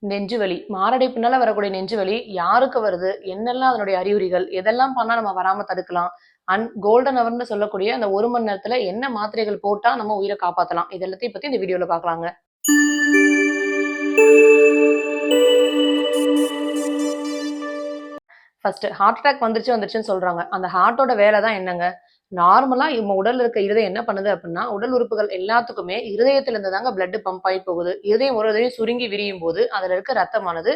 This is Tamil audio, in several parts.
நெஞ்சுவலி, மாரடைப்புனால வரக்கூடிய நெஞ்சுவலி யாருக்கு வருது? என்னெல்லாம் அதனுடைய அறிகுறிகள்? எதெல்லாம் பண்ணா நம்ம வராம தடுக்கலாம்? கோல்டன் ஹவர்ன்னு சொல்லக்கூடிய அந்த 1 மணி நேரத்துல என்ன மாத்திரைகள் போட்டா நம்ம உயிர காப்பாத்தலாம்? இது எல்லாத்தையும் பத்தி இந்த வீடியோல பார்க்கலாங்க. ஃபர்ஸ்ட் ஹார்ட் அட்டாக் வந்துருச்சுன்னு சொல்றாங்க. அந்த ஹார்ட்டோட வேலை தான் என்னங்க? நார்மலா நம்ம உடல்ல இருக்க இருதயம் என்ன பண்ணுது அப்படின்னா, உடல் உறுப்புகள் எல்லாத்துக்குமே இருதயத்துல இருந்து தாங்க பிளட் பம்ப் ஆயி போகுது. இருதயம் ஒரு தடவை சுருங்கி விரியும் போது, அதுல இருக்க ரத்தமானது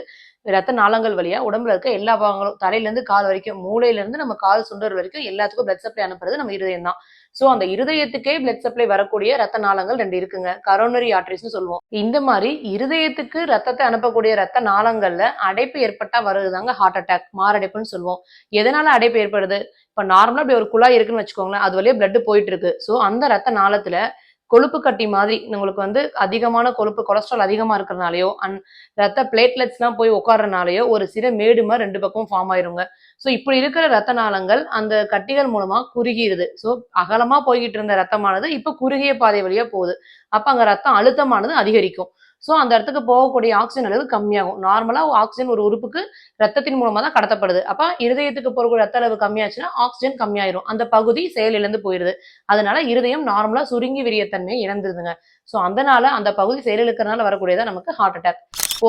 ரத்த நாளங்கள் வழியா உடம்புல இருக்க எல்லா பாகங்களும் தலையில இருந்து கால் வரைக்கும், மூளையில இருந்து நம்ம கால் சுண்டல் வரைக்கும் எல்லாத்துக்கும் பிளட் சப்ளை அனுப்புறது நம்ம இருதயம் தான். சோ அந்த இருதயத்துக்கே பிளட் சப்ளை வரக்கூடிய ரத்த நாளங்கள் 2 இருக்குங்க. கரோனரி ஆர்டரிஸ்ன்னு சொல்லுவோம். இந்த மாரி இருதயத்துக்கு ரத்தத்தை அனுப்பக்கூடிய ரத்த நாளங்கள்ல அடைப்பு ஏற்பட்டா வருதுதாங்க ஹார்ட் அட்டாக், மாரடைப்புன்னு சொல்லுவோம். எதனால அடைப்பு ஏற்படுது? இப்ப நார்மலா இப்படி ஒரு குழாய் இருக்குன்னு வச்சுக்கோங்களேன். அது வழியா பிளட் போயிட்டு இருக்கு. சோ அந்த ரத்த நாளத்துல கொழுப்பு கட்டி மாதிரி உங்களுக்கு அதிகமான கொழுப்பு கொலஸ்ட்ரால் அதிகமா இருக்கிறனாலயோ, ரத்த பிளேட்லெட்ஸ்லாம் போய் உட்கார்றனாலயோ ஒரு சில மேடு மாரி 2 பக்கமும் ஃபார்ம் ஆயிருங்க. சோ இப்படி இருக்கிற ரத்த நாளங்கள் அந்த கட்டிகள் மூலமா குறுகிருது. சோ அகலமா போய்கிட்டு இருந்த ரத்தமானது இப்ப குறுகிய பாதை வழியா போகுது. அப்ப அங்க ரத்த அழுத்தமானது அதிகரிக்கும். சோ அந்த இடத்துக்கு போகக்கூடிய ஆக்ஸிஜன் அளவு கம்மியாகும். நார்மலா ஆக்ஸிஜன் ஒரு உறுப்புக்கு ரத்தத்தின் மூலமா தான் கடத்தப்படுது. அப்ப இருதயத்துக்கு போகக்கூடிய ரத்த அளவு கம்மியாச்சுன்னா ஆக்ஸிஜன் கம்மியாயிரும். அந்த பகுதி செயலிழந்து போயிருது. அதனால இருதயம் நார்மலா சுருங்கி விரிய தன்மையை இழந்துருதுங்க. சோ அதனால அந்த பகுதி செயலிழக்கிறதுனால வரக்கூடியதா நமக்கு ஹார்ட் அட்டாக்.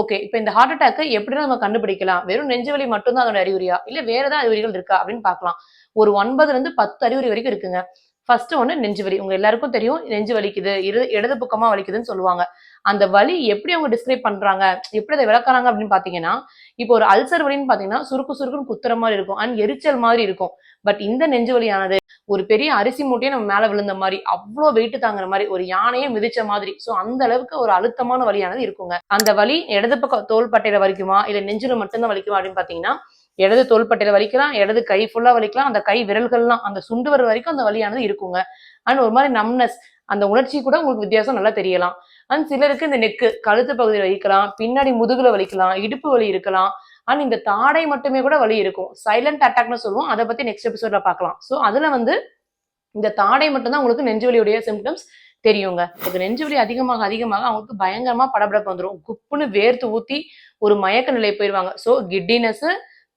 ஓகே. இப்ப இந்த ஹார்ட் அட்டாக் எப்படி நம்ம கண்டுபிடிக்கலாம்? வெறும் நெஞ்சுவலி மட்டும் தான் அதோட அறிகுறியா? இல்ல வேற ஏதாவது அறிகுறிகள் இருக்கா? அப்படின்னு பார்க்கலாம். ஒரு 9ல இருந்து 10 அறிகுறி வரைக்கும் இருக்குங்க. ஃபர்ஸ்ட் ஒண்ணு நெஞ்சுவலி. உங்க எல்லாருக்கும் தெரியும் நெஞ்சு வலிக்குது, இடது பக்கமா வலிக்குதுன்னு சொல்லுவாங்க. அந்த வலி எப்படி அவங்க டிஸ்கிரைப் பண்றாங்க? எப்படி அத விளக்குறாங்க அப்படின்னு பார்த்தீங்கன்னா, இப்போ ஒரு அல்சர் வலின்னு பார்த்தீங்கன்னா, சுருக்கு சுருக்குன்னு குத்துற மாரி இருக்கும். எரிச்சல் மாதிரி இருக்கும். பட் இந்த நெஞ்சு வலியானது ஒரு பெரிய அரிசி மூட்டையே நம்ம மேல விழுந்த மாரி, அவ்ளோ வெயிட் தாங்குற மாரி, ஒரு யானையே மிதிச்ச மாதிரி. சோ அந்த அளவுக்கு ஒரு அழுத்தமான வலியானது இருக்குங்க. அந்த வலி இடது பக்கம் தோள்பட்டையில வலிக்குமா? இல்ல நெஞ்சில மட்டும் தான் வலிக்குமா? அப்படின்னு பார்த்தீங்கன்னா, இடது தோள்பட்டையில வலிக்கலாம், இடது கை ஃபுல்லா வலிக்கலாம், அந்த கை விரல்கள்லாம் அந்த சுண்டு விரல் வரைக்கும் அந்த வலியானது இருக்குங்க. ஒரு மாரி நம்னஸ் அந்த உணர்ச்சி கூட உங்களுக்கு வித்தியாசம் நல்லா தெரியலாம். சிலருக்கு இந்த நெக்கு கழுத்து பகுதியில வலிக்கலாம், பின்னாடி முதுகுல வலிக்கலாம், இடுப்பு வலி இருக்கலாம். இந்த தாடை மட்டுமே கூட வலி இருக்கும். சைலண்ட் அட்டாக்னு சொல்லுவோம். அத பத்தி நெக்ஸ்ட் எபிசோட்ல பார்க்கலாம். சோ அதுல இந்த தாடை மட்டும் தான் உங்களுக்கு நெஞ்சுவலியுடைய சிம்ப்டம்ஸ் தெரியுங்க. இது நெஞ்சுவலி அதிகமாக அதிகமாக அவங்களுக்கு பயங்கரமா படபடப்பு வந்துரும். குப்புன்னு வேர்த்து ஊத்தி ஒரு மயக்க நிலை போயிருவாங்க. சோ கிட்டினஸ்,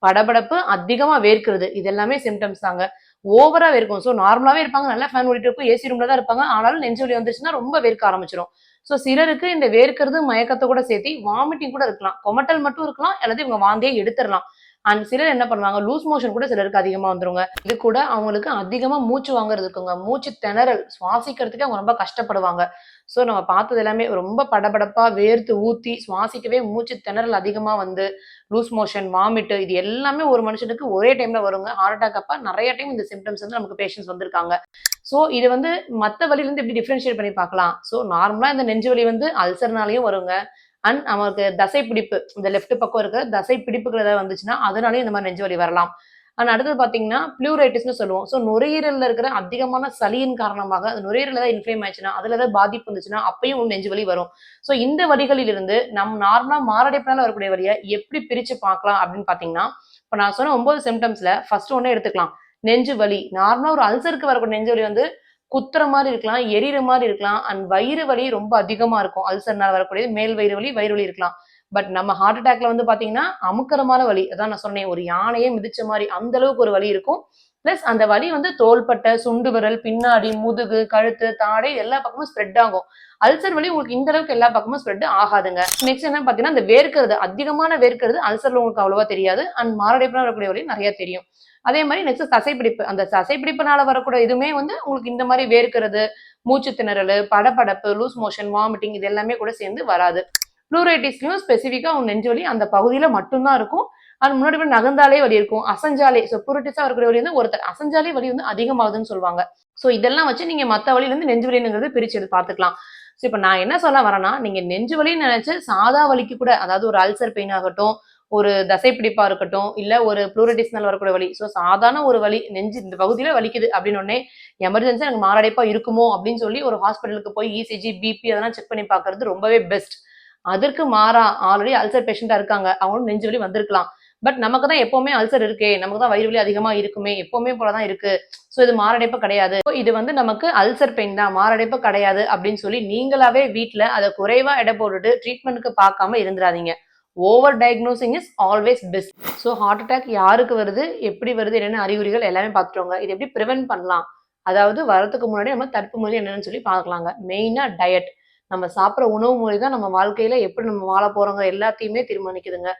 படபடப்பு, அதிகமா வேர்க்கிறது இது எல்லாமே சிம்ப்டம்ஸ் தாங்க. ஓவரா வேர்க்கும். சோ நார்மலாவே இருப்பாங்க. நல்லா ஃபேன் ஓடிட்டு இருக்கும். ஏசி ரூம்ல தான் இருப்பாங்க. ஆனாலும் நெஞ்சுவலி வந்துச்சுன்னா ரொம்ப வேர்க்க ஆரம்பிச்சிரும். சோ சிலருக்கு இந்த வேர்க்கிறது, மயக்கத்த கூட சேர்த்தி வாமிட்டிங் கூட இருக்கலாம். கொமட்டல் மட்டும் இருக்கலாம். அல்லது இவங்க வாந்தியே எடுத்துறலாம். சிலர் என்ன பண்ணுவாங்க, லூஸ் மோஷன் கூட சிலருக்கு அதிகமா வந்துருங்க. இது கூட அவங்களுக்கு அதிகமா மூச்சு வாங்குறது இருக்குங்க. மூச்சு திணறல், சுவாசிக்கிறதுக்கே அவங்க ரொம்ப கஷ்டப்படுவாங்க. சோ நம்ம பார்த்தது எல்லாமே ரொம்ப படபடப்பா வேர்த்து ஊத்தி சுவாசிக்கவே மூச்சு திணறல் அதிகமா லூஸ் மோஷன், வாமிட் இது எல்லாமே ஒரு மனுஷனுக்கு ஒரே டைம்ல வருங்க. ஹார்ட் அட்டாக் அப்ப நெறைய டைம் இந்த சிம்ப்டம்ஸ் நமக்கு பேஷண்ட்ஸ் வந்திருக்காங்க. சோ இது மத்த வலியில இருந்து எப்படி டிஃபரன்ஷியேட் பண்ணி பார்க்கலாம். சோ நார்மலா இந்த நெஞ்சு வலி அல்சர்னாலயும் வருங்க. நமக்கு தசை பிடிப்பு, இந்த லெஃப்ட் பக்கம் இருக்கிற தசை பிடிப்புகள் ஏதாவது வந்துச்சுன்னா, அதனாலயும் இந்த மாரி நெஞ்சு வலி வரலாம். அடுத்தது பார்த்தீங்கன்னா, ப்ளூரைட்டிஸ்ன்னு சொல்லுவோம். சோ நுரையீரல்ல இருக்கிற அதிகமான சளியின் காரணமாக அந்த நுரையீரல் ஏதாவது இன்ஃப்ளேம் ஆயிடுச்சுன்னா, அதுல ஏதாவது பாதிப்பு இருந்துச்சுன்னா, அப்பயும் நெஞ்சு வலி வரும். சோ இந்த வலிகளிலிருந்து நார்மலா மாரடைப்புனால வரக்கூடிய வலிய எப்படி பிரிச்சு பார்க்கலாம் அப்படின்னு பார்த்தீங்கன்னா, இப்ப நான் சொன்ன 9 சிம்ப்டம்ஸ்ல ஃபர்ஸ்ட் ஒண்ணே எடுத்துக்கலாம். நெஞ்சு வலி. நார்மலா ஒரு அல்சருக்கு வரக்கூடிய நெஞ்சு வலி குத்துற மாரி இருக்கலாம், எரியிற மாரி இருக்கலாம். வயிறு வலி ரொம்ப அதிகமா இருக்கும். அல்சர்னால வரக்கூடியது மேல் வயிறு வலி, வயிறு வலி இருக்கலாம். பட் நம்ம ஹார்ட் அட்டாக்ல பார்த்தீங்கன்னா, அமுக்குற மாரி வலி. அதான் நான் சொன்னேன். ஒரு யானையே மிதிச்ச மாரி அந்த அளவுக்கு ஒரு வலி இருக்கும். பிளஸ் அந்த வலி தோள்பட்டை, சுண்டு விரல், பின்னாடி, முதுகு, கழுத்து, தாடை எல்லா பக்கமும் ஸ்ப்ரெட் ஆகும். அல்சர் வலி உங்களுக்கு இந்த அளவுக்கு எல்லா பக்கமும் ஸ்ப்ரெட் ஆகாதுங்க. நெக்ஸ்ட் என்ன பார்த்தீங்கன்னா, இந்த வேர்க்கிறது அதிகமான வேர்க்கிறது அல்சர்ல உங்களுக்கு அவ்வளவா தெரியாது. மாரடைப்புல வரக்கூடிய வலி நெறைய தெரியும். அதே மாதிரி நெக்ஸ்ட் தசைப்பிடிப்பு. அந்த தசைப்பிடிப்புனால வரக்கூடிய இதுவுமே உங்களுக்கு இந்த மாதிரி வேர்க்கிறது, மூச்சு திணறல், படபடப்பு, லூஸ் மோஷன், வாமிட்டிங் இது எல்லாமே கூட சேர்ந்து வராது. ப்ளூரைட்டிஸ்லயும் ஸ்பெசிஃபிக்கா உங்க நெஞ்சு வலி அந்த பகுதியில மட்டும்தான் இருக்கும். முன்னாடி நகர்ந்தாலே வலி இருக்கும். அசைஞ்சாலே ப்ளூரைட்டிஸா இருக்கக்கூடிய வலி ஒருத்தர் அசைஞ்சாலே வலி அதிகமாகுதுன்னு சொல்லுவாங்க. சோ இதெல்லாம் வச்சு நீங்க மத்த வலியில இருந்து நெஞ்சு வலிங்கிறது பிரிச்சு எடுத்து பார்த்துக்கலாம். சோ இப்ப நான் என்ன சொல்ல வரேன்னா, நீங்க நெஞ்சு வலின்னு நினைச்சு சாதா வலிக்கு கூட, அதாவது ஒரு அல்சர் பெயின் ஆகட்டும், ஒரு தசைப்பிடிப்பா இருக்கட்டும், இல்ல ஒரு ப்ளூரைட்டிஸ்னால வரக்கூடிய வலி. சோ சாதாரண ஒரு வலி, நெஞ்சு இந்த பகுதியில வலிக்குது அப்படின்னு உடனே எமர்ஜென்சியா எனக்கு மாரடைப்பா இருக்குமோ அப்படின்னு சொல்லி ஒரு ஹாஸ்பிட்டலுக்கு போய் இசிஜி, பிபி அதெல்லாம் செக் பண்ணி பார்க்கிறது ரொம்பவே பெஸ்ட். அதற்கு மாறா ஆல்ரெடி அல்சர் பேஷண்டா இருக்காங்க. அவங்களும் நெஞ்சு வலி வந்திருக்கலாம். பட் நமக்கு தான் எப்பவுமே அல்சர் இருக்கே, நமக்கு தான் வயிறு வலி அதிகமா இருக்குமே, எப்பவுமே போலதான் இருக்கு. சோ இது மாரடைப்பு கிடையாது. இது நமக்கு அல்சர் பெயின் தான், மாரடைப்பு கிடையாது அப்படின்னு சொல்லி நீங்களாவே வீட்ல அதை குறைவா எடை போட்டுட்டு ட்ரீட்மெண்ட்க்கு பார்க்காம இருந்துடாதீங்க. Over diagnosing is always best. So heart attack யாருக்கு வருது, எப்படி வருது, என்னென்ன அறிகுறிகள் எல்லாமே பார்த்துட்டோங்க. இது எப்படி ப்ரிவென்ட் பண்ணலாம், அதாவது வரதுக்கு முன்னாடி நம்ம தடுப்பு முறை என்னன்னு சொல்லி பார்க்கலாங்க. மெயினாக டயட், நம்ம சாப்பிட்ற உணவு முறை தான் நம்ம வாழ்க்கையில் எப்படி நம்ம வாழ போகிறோங்க எல்லாத்தையுமே தீர்மானிக்குதுங்க.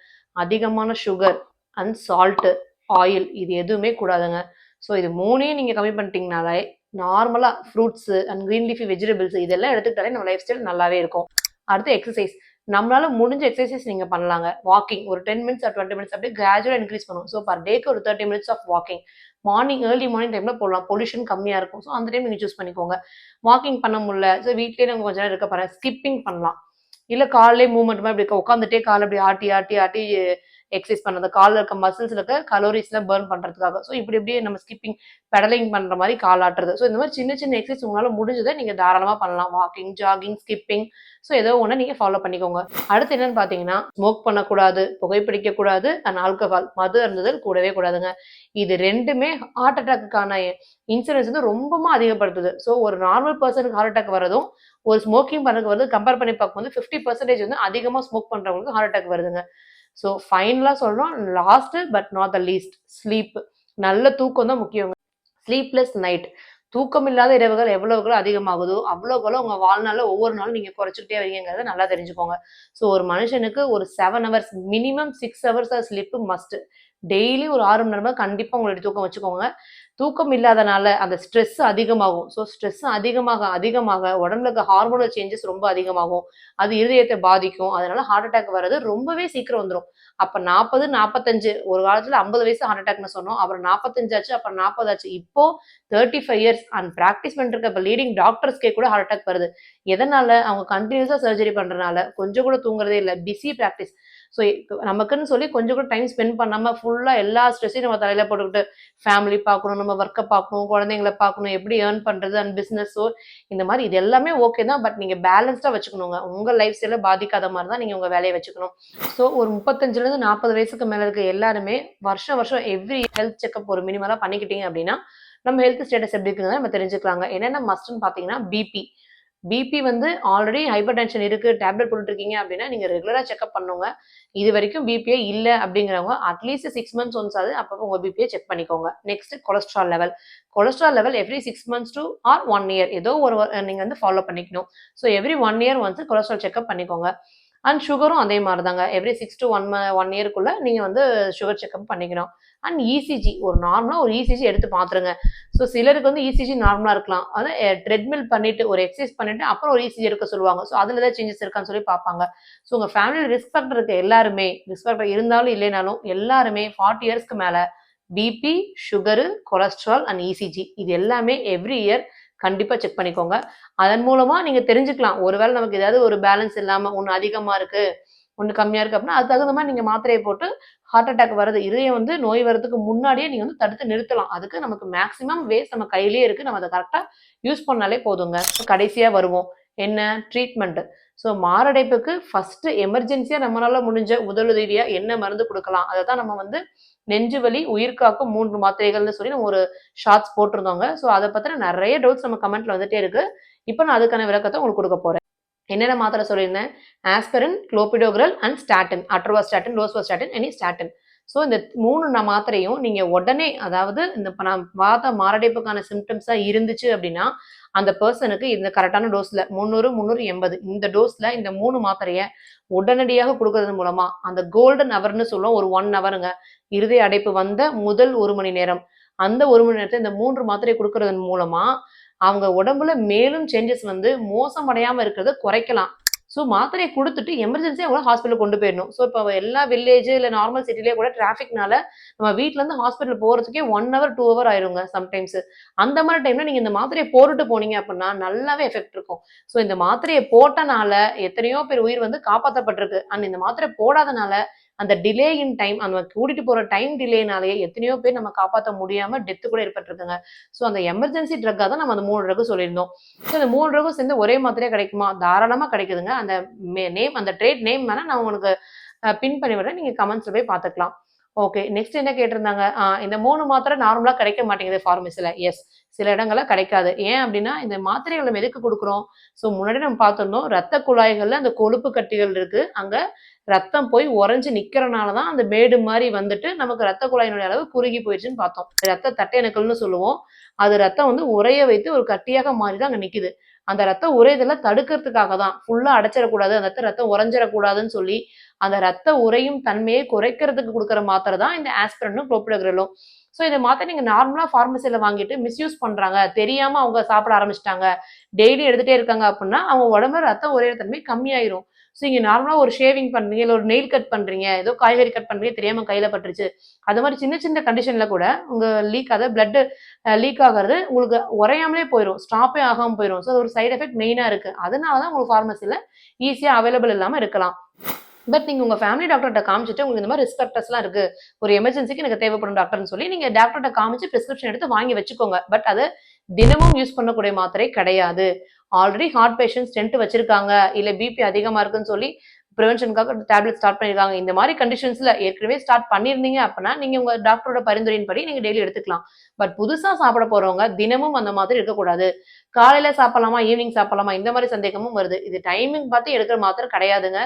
அதிகமான சுகர் அண்ட் சால்ட்டு, ஆயில் இது எதுவுமே கூடாதுங்க. ஸோ இது மூணையும் நீங்கள் கம்மி பண்ணிட்டீங்கனாலே நார்மலாக fruits and green leafy vegetables இதெல்லாம் எடுத்துக்கிட்டாலே நம்ம லைஃப் ஸ்டைல் நல்லாவே இருக்கும். அடுத்து எக்ஸசைஸ், நம்மளால முடிஞ்ச எக்ஸசைஸ் நீங்கள் பண்ணலாங்க. வாக்கிங் ஒரு 10 மினிட்ஸ் 20 மினிட்ஸ் அப்படியே கிராஜுவலாக இன்க்ரீஸ் பண்ணும். ஸோ பர் டேக்கு ஒரு 30 minutes of walking morning early morning டைமில் போடலாம். பொல்யூஷன் கம்மியாக இருக்கும். ஸோ அந்த டைம் நீங்கள் சூஸ் பண்ணிக்கோங்க. வாக்கிங் பண்ண முடியல, ஸோ வீட்லேயே நம்ம கொஞ்ச நேரம் இருக்க பாருங்க, ஸ்கிப்பிங் பண்ணலாம். இல்லை காலையிலே மூவ்மெண்ட் மாதிரி இப்படி உட்காந்துட்டே காலை அப்படி ஆட்டி ஆட்டி ஆட்டி எக்ஸசைஸ் பண்ணுறது, காலில் இருக்க மசில்ஸில் இருக்க கலோரிஸ்லாம் பர்ன் பண்ணுறதுக்காக. ஸோ இப்படி இப்படியே நம்ம ஸ்கிப்பிங் பெடலிங் பண்ணுற மாதிரி கால் ஆட்டுறது. ஸோ இந்த மாதிரி சின்ன சின்ன எக்ஸசைஸ் உங்களால் முடிஞ்சதை நீங்கள் தாராளமாக பண்ணலாம். வாக்கிங், ஜாகிங், ஸ்கிப்பிங், ஸோ ஏதோ ஒன்று நீங்கள் ஃபாலோ பண்ணிக்கோங்க. அடுத்து என்னன்னு பார்த்தீங்கன்னா, ஸ்மோக் பண்ணக்கூடாது, புகைப்பிடிக்கக்கூடாது, அண்ட் ஆல்கஹால் மது அருந்துதல் கூடவே கூடாதுங்க. இது ரெண்டுமே ஹார்ட் அட்டாக்குக்கான இன்சூரன்ஸ் வந்து ரொம்பவும் அதிகப்படுத்துது. ஸோ ஒரு நார்மல் பர்சனுக்கு ஹார்ட் அட்டாக் வரதும் ஒரு ஸ்மோக்கிங் பண்ணுறதுக்கு வந்து கம்பேர் பண்ணி பார்க்கும்போது 50% வந்து அதிகமாக ஸ்மோக் பண்ணுறவங்களுக்கு ஹார்ட் அட்டாக் வருதுங்க. ஸோ ஃபைனலாக சொல்கிறோம், last but not the least, sleep. நல்ல தூக்கம் தான் முக்கியங்க. ஸ்லீப்லெஸ் நைட், தூக்கம் இல்லாத இரவுகள் எவ்வளவுகளோ அதிகமாகுதோ அவ்வளோக்களோ உங்கள் வாழ்நாளில் ஒவ்வொரு நாளும் நீங்கள் குறைச்சிக்கிட்டே வரீங்கிறத நல்லா தெரிஞ்சுக்கோங்க. ஸோ ஒரு மனுஷனுக்கு ஒரு 7 hours minimum 6 hours sleep must. Daily ஒரு 6 மணி நேரம் கண்டிப்பாக உங்களுடைய தூக்கம் வச்சுக்கோங்க. தூக்கம் இல்லாதனால அந்த ஸ்ட்ரெஸ் அதிகமாகும். ஸோ ஸ்ட்ரெஸ் அதிகமாக அதிகமாக உடம்புல இருக்க ஹார்மோனல் சேஞ்சஸ் ரொம்ப அதிகமாகும். அது இருதயத்தை பாதிக்கும். அதனால ஹார்ட் அட்டாக் வர்றது ரொம்பவே சீக்கிரம் வந்துடும். அப்போ 40, 45, ஒரு காலத்தில் 50 வயசு ஹார்ட் அட்டாக்னு சொன்னோம், அப்புறம் 45 ஆச்சு, அப்புறம் 40 ஆச்சு, இப்போ 35 இயர்ஸ் அண்ட் ப்ராக்டிஸ் பண்ணிருக்க இப்போ லீடிங் டாக்டர்ஸ்க்கே கூட ஹார்ட் அட்டாக் வருது. எதனால? அவங்க கண்டினியூஸாக சர்ஜரி பண்ணுறதுனால, கொஞ்சம் கூட தூங்குறதே இல்லை, பிஸி ப்ராக்டிஸ். ஸோ நமக்குன்னு சொல்லி கொஞ்சம் கூட டைம் ஸ்பெண்ட் பண்ணாமல் ஃபுல்லாக எல்லா ஸ்ட்ரெஸ்ஸையும் நம்ம தலையில் போட்டுக்கிட்டு ஃபேமிலி பார்க்கணும், நம்ம ஒர்க்கை பார்க்கணும், குழந்தைங்கள பார்க்கணும், எப்படி ஏர்ன் பண்ணுறது அண்ட் பிஸ்னஸோ இந்த மாதிரி இது எல்லாமே ஓகே தான். பட் நீங்கள் பேலன்ஸ்டாக வச்சுக்கணுங்க. உங்கள் லைஃப் ஸ்டைலை பாதிக்காத மாதிரி தான் நீங்கள் உங்கள் வேலையை வச்சுக்கணும். ஸோ ஒரு 35லேருந்து 40 வயசுக்கு மேலே இருக்க எல்லாருமே வருஷம் எவ்ரி ஹெல்த் செக்அப் ஒரு மினிமலாக பண்ணிக்கிட்டீங்க அப்படின்னா நம்ம ஹெல்த் ஸ்டேட்டஸ் எப்படி இருக்குன்னு நம்ம தெரிஞ்சுக்கலாங்க. என்னென்ன மஸ்ட்னு பார்த்தீங்கன்னா, பிபி வந்து ஆல்ரெடி ஹைப்பர் டென்ஷன் இருக்கு, டேப்லெட் போட்டுருக்கீங்க அப்படின்னா நீங்கள் ரெகுலராக செக்அப் பண்ணுங்க. இது வரைக்கும் பிபிஏ இல்லை அப்படிங்கிறவங்க அட்லீஸ்ட் 6 மந்த்ஸ் ஒன்ஸ் ஆகுது அப்போ உங்கள் பிபிஏ செக் பண்ணிக்கோங்க. Next cholesterol level every 6 months to or 1 year ஏதோ ஒரு நீங்கள் வந்து ஃபாலோ பண்ணிக்கணும். So every 1 year once cholesterol checkup பண்ணிக்கோங்க. அண்ட் சுகரும் அதே மாதிரி தாங்க, எவ்ரி 6 to 1 yearக்குள்ளே நீங்கள் வந்து சுகர் செக்அப் பண்ணிக்கணும். அண்ட் இசிஜி, ஒரு நார்மலாக ஒரு இசிஜி எடுத்து பார்த்துருங்க. ஸோ சிலருக்கு வந்து இசிஜி நார்மலாக இருக்கலாம், அது ட்ரெட்மில் பண்ணிட்டு ஒரு எக்ஸசைஸ் பண்ணிட்டு அப்புறம் ஒரு இசிஜி எடுக்க சொல்லுவாங்க. ஸோ அதில் ஏதாவது சேஞ்சஸ் இருக்கான்னு சொல்லி பார்ப்பாங்க. ஸோ உங்கள் ஃபேமிலியில் ரிஸ்க் ஃபேக்டர் இருக்க எல்லாருமே, ரிஸ்க் ஃபேக்டர் இருந்தாலும் இல்லைனாலும் எல்லாருமே 40 இயர்ஸ்க்கு மேலே BP, sugar, cholesterol and ECG இது எல்லாமே எவ்ரி இயர் கண்டிப்பாக செக் பண்ணிக்கோங்க. அதன் மூலமாக நீங்கள் தெரிஞ்சுக்கலாம், ஒருவேளை நமக்கு ஏதாவது ஒரு பேலன்ஸ் இல்லாமல் ஒன்று அதிகமாக இருக்குது ஒன்று கம்மியாக இருக்குது அப்படின்னா அது தகுந்த மாதிரி நீங்கள் மாத்திரையை போட்டு ஹார்ட் அட்டாக் வருது, இதயம் வந்து நோய் வரதுக்கு முன்னாடியே நீங்கள் வந்து தடுத்து நிறுத்தலாம். அதுக்கு நமக்கு மேக்ஸிமம் வேஸ் நம்ம கையிலேயே இருக்குது, நம்ம அதை கரெக்டாக யூஸ் பண்ணாலே போதுங்க. கடைசியாக வருவோம், என்ன ட்ரீட்மெண்ட்டு. ஸோ மாரடைப்புக்கு ஃபஸ்ட்டு எமர்ஜென்சியாக நம்மளால் முடிஞ்ச முதலுதவியாக என்ன மருந்து கொடுக்கலாம், அதை தான் நம்ம வந்து நெஞ்சு வலி, உயிர் காக்கும் 3 மாத்திரைகள்னு சொல்லி நம்ம ஒரு ஷார்ட்ஸ் போட்டிருந்தோங்க. ஸோ அதை பற்றின நிறைய டவுட்ஸ் நம்ம கமெண்ட்டில் வந்துட்டே இருக்குது. இப்போ நான் அதுக்கான விளக்கத்தை உங்களுக்கு கொடுக்க போகிறேன். என்னென்ன மாத்திரை சொல்லியிருந்தேன், aspirin, clopidogrel and statin, atorvastatin, rosuvastatin, any statin. So இந்த 3 மாத்திரையும் நீங்கள் உடனே, அதாவது இந்த நான் பார்த்த மாரடைப்புக்கான சிம்டம்ஸாக இருந்துச்சு அப்படின்னா அந்த பர்சனுக்கு இந்த கரெக்டான டோஸில் 300, 380 இந்த டோஸில் இந்த 3 மாத்திரையை உடனடியாக கொடுக்கறது மூலமாக அந்த கோல்டன் ஹவர்னு சொல்லுவோம், ஒரு 1 ஹவருங்க, இருதய அடைப்பு வந்த முதல் 1 மணி நேரம், அந்த 1 மணி நேரத்தை இந்த 3 மாத்திரை கொடுக்கறதன் மூலமாக அவங்க உடம்புல மேலும் சேஞ்சஸ் வந்து மோசமடையாமல் இருக்கிறத குறைக்கலாம். ஸோ மாத்திரையை கொடுத்துட்டு எமர்ஜென்சியாக அவங்கள ஹாஸ்பிட்டல் கொண்டு போயிடணும். ஸோ இப்போ எல்லா வில்லேஜ் இல்லை நார்மல் சிட்டிலேயே கூட டிராஃபிக்னால நம்ம வீட்டிலேருந்து ஹாஸ்பிட்டல் போகிறதுக்கே 1 hour 2 hour ஆயிருங்க சம்டைம்ஸ். அந்த மாதிரி டைமில் நீங்கள் இந்த மாத்திரையை போட்டுட்டு போனீங்க அப்படின்னா நல்லாவே எஃபெக்ட் இருக்கும். ஸோ இந்த மாத்திரையை போட்டனால எத்தனையோ பேர் உயிர் வந்து காப்பாற்றப்பட்டிருக்கு. அண்ட் இந்த மாத்திரை போடாதனால அந்த டிலே இன் டைம், அந்த கூட்டிட்டு போகிற டைம் டிலேனாலேயே எத்தனையோ பேர் நம்ம காப்பாற்ற முடியாமல் டெத்து கூட ஏற்பட்டிருக்குங்க. ஸோ அந்த எமர்ஜென்சி ட்ரக்காக தான் நம்ம அந்த 3 ட்ரக்கு சொல்லியிருந்தோம். ஸோ இந்த 3 ட்ரக்கும் சேர்ந்து ஒரே மாத்திரையாக கிடைக்குமா? தாராளமாக கிடைக்குதுங்க. அந்த நேம், அந்த ட்ரேட் நேம் வேணால் நான் உங்களுக்கு பின் பண்ணி விடுறேன், நீங்கள் கமெண்ட்ஸில் போய் பார்த்துக்கலாம். ஓகே, நெக்ஸ்ட் என்ன கேட்டிருந்தாங்க, இந்த 3 மாத்திரை நார்மலாக கிடைக்க மாட்டேங்குது ஃபார்மசியில். எஸ், சில இடங்களில் கிடைக்காது. ஏன் அப்படின்னா இந்த மாத்திரைகள் நம்ம எதுக்கு கொடுக்குறோம்? ஸோ முன்னாடி நம்ம பார்த்துருந்தோம், ரத்த குழாய்களில் அந்த கொழுப்பு கட்டிகள் இருக்குது, அங்கே ரத்தம் போய் உறைஞ்சு நிக்கிறனால தான் அந்த மேடு மாதிரி வந்துட்டு நமக்கு ரத்த குழாயினுடைய அளவு குறுகி போயிடுச்சுன்னு பார்த்தோம். ரத்த தட்டையணுக்கள்னு சொல்லுவோம். அது ரத்தம் வந்து உறைய வைத்து ஒரு கட்டியாக மாறி தான் அங்க நிக்குது. அந்த ரத்தம் உறைதல தடுக்கிறதுக்காக தான். ஃபுல்லா அடைச்சிடக்கூடாது, அந்த இடத்துல ரத்தம் உறைஞ்சிடக்கூடாதுன்னு சொல்லி அந்த ரத்த உறையும் தன்மையை குறைக்கிறதுக்கு கொடுக்குற மாத்திரை தான் இந்த ஆஸ்பிரினும் குளோபிடோகிரலும். ஸோ இதை மாத்திரை நீங்க நார்மலா ஃபார்மசியில வாங்கிட்டு மிஸ்யூஸ் பண்றாங்க, தெரியாம அவங்க சாப்பிட ஆரம்பிச்சிட்டாங்க, டெய்லி எடுத்துட்டே இருக்காங்க அப்படின்னா அவங்க உடம்புல ரத்தம் உறையிற தன்மை கம்மியாயிரும். ஸோ இங்க நார்மலா ஒரு ஷேவிங் பண்றீங்க, இல்லை ஒரு நெயில் கட் பண்றீங்க, ஏதோ காய்கறி கட் பண்றீங்க, தெரியாம கையில பட்டுருச்சு, அது மாதிரி சின்ன சின்ன கண்டிஷன்ல கூட உங்க லீக் ஆகுது, பிளட் லீக் ஆகிறது உங்களுக்கு உறையாமலே போயிடும், ஸ்டாப்பே ஆகாம போயிடும். ஸோ ஒரு சைடு எஃபெக்ட் மெயினா இருக்கு. அதனால தான் உங்களுக்கு ஃபார்மசியில ஈஸியா அவைலபிள் இல்லாம இருக்கலாம். பட் நீங்க உங்க ஃபேமிலி டாக்டர்கிட்ட காமிச்சிட்டு உங்களுக்கு இந்த மாதிரி ரிஸ்க் ஃபேக்டர்ஸ்லாம் இருக்கு, ஒரு எமர்ஜென்சிக்கு எனக்கு தேவைப்படும் டாக்டர்னு சொல்லி நீங்க டாக்டர்கிட்ட காமிச்சு பிரிஸ்கிரிப்ஷன் எடுத்து வாங்கி வச்சுக்கோங்க. பட் அது தினமும் யூஸ் பண்ணக்கூடிய மாத்திரை கிடையாது. ஆல்ரெடி ஹார்ட் பேஷண்ட் ஸ்டென்ட் வச்சிருக்காங்க, இல்ல பிபி அதிகமா இருக்குன்னு சொல்லி ப்ரிவென்ஷனுக்காக டேப்லெட் ஸ்டார்ட் பண்ணிருக்காங்க. இந்த மாதிரி கண்டிஷன்ஸ்ல ஏற்கனவே ஸ்டார்ட் பண்ணிருந்தீங்க அப்படின்னா நீங்க உங்க டாக்டரோட பரிந்துரையின்படி நீங்க டெய்லி எடுத்துக்கலாம். பட் புதுசா சாப்பிட போறவங்க தினமும் அந்த மாதிரி இருக்கக்கூடாது. காலையில சாப்பிடலாமா, ஈவினிங் சாப்பிடலாமா, இந்த மாதிரி சந்தேகமும் வருது. இது டைமிங் பார்த்து எடுக்கிற மாத்திரை கிடையாதுங்க.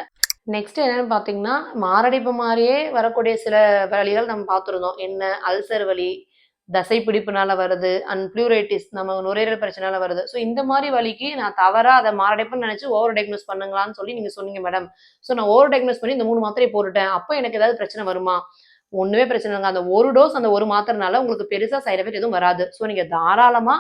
நெக்ஸ்ட் என்னன்னு பார்த்தீங்கன்னா, மாரடைப்பு மாரியே வரக்கூடிய சில வலிகள் நம்ம பார்த்துருந்தோம். என்ன அல்சர் வலி, தசை பிடிப்புனால வருது, அண்ட் ப்ளூரைட்டிஸ் நம்ம நுரையீரல் பிரச்சனையால வருது. ஸோ இந்த மாரி வலிக்கு நான் தவறா அத மாரடைப்புன்னு நெனச்சு ஓவர் டயக்னோஸ் பண்ணுங்களான்னு சொல்லி நீங்க சொன்னீங்க மேடம். ஸோ நான் ஓவர் டயக்னோஸ் பண்ணி இந்த 3 மாத்திரைய போட்டுட்டேன். அப்ப எனக்கு ஏதாவது பிரச்சனை வருமா? ஒண்ணுமே பிரச்சனை இல்லங்க. அந்த 1 டோஸ் அந்த 1 மாத்திரைனால உங்களுக்கு பெருசா சைட் எஃபெக்ட் எதுவும் வராது. ஸோ நீங்க தாராளமா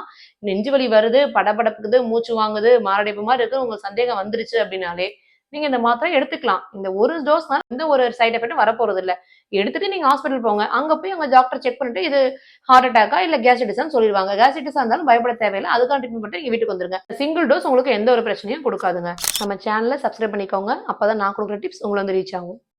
நெஞ்சு வலி வருது, படபடப்புக்குது, மூச்சு வாங்குது, மாரடைப்பு மாரி இருக்கு, உங்களுக்கு சந்தேகம் வந்துருச்சு அப்டின்னாலே, நீங்க இந்த மாத்திரை எடுத்துக்கலாம். இந்த 1 டோஸ்னால எந்த ஒரு சைட் எஃபெக்ட்டும் வரப்போறதில்ல. எடுத்துட்டு நீங்க ஹாஸ்பிட்டல் போங்க. அங்க போய் அங்க டாக்டர் செக் பண்ணிட்டு இது ஹார்ட் அட்டாக்கா இல்ல கேஸ்ட்ரைட்டிஸான்னு சொல்லிருவாங்க. கேஸ்ட்ரைட்டிஸா இருந்தாலும் பயப்பட தேவையில்ல. அதுக்கான ட்ரீட்மெண்ட் பண்ணிட்டு நீங்க வீட்டுக்கு வந்துருங்க. சிங்கிள் டோஸ் உங்களுக்கு எந்த ஒரு பிரச்சனையும் குடுக்காதுங்க. நம்ம சேனல சப்ஸ்கிரைப் பண்ணிக்கோங்க. அப்பதான் நான் குடுக்குற டிப்ஸ் உங்கள வந்து ரீச் ஆகும்.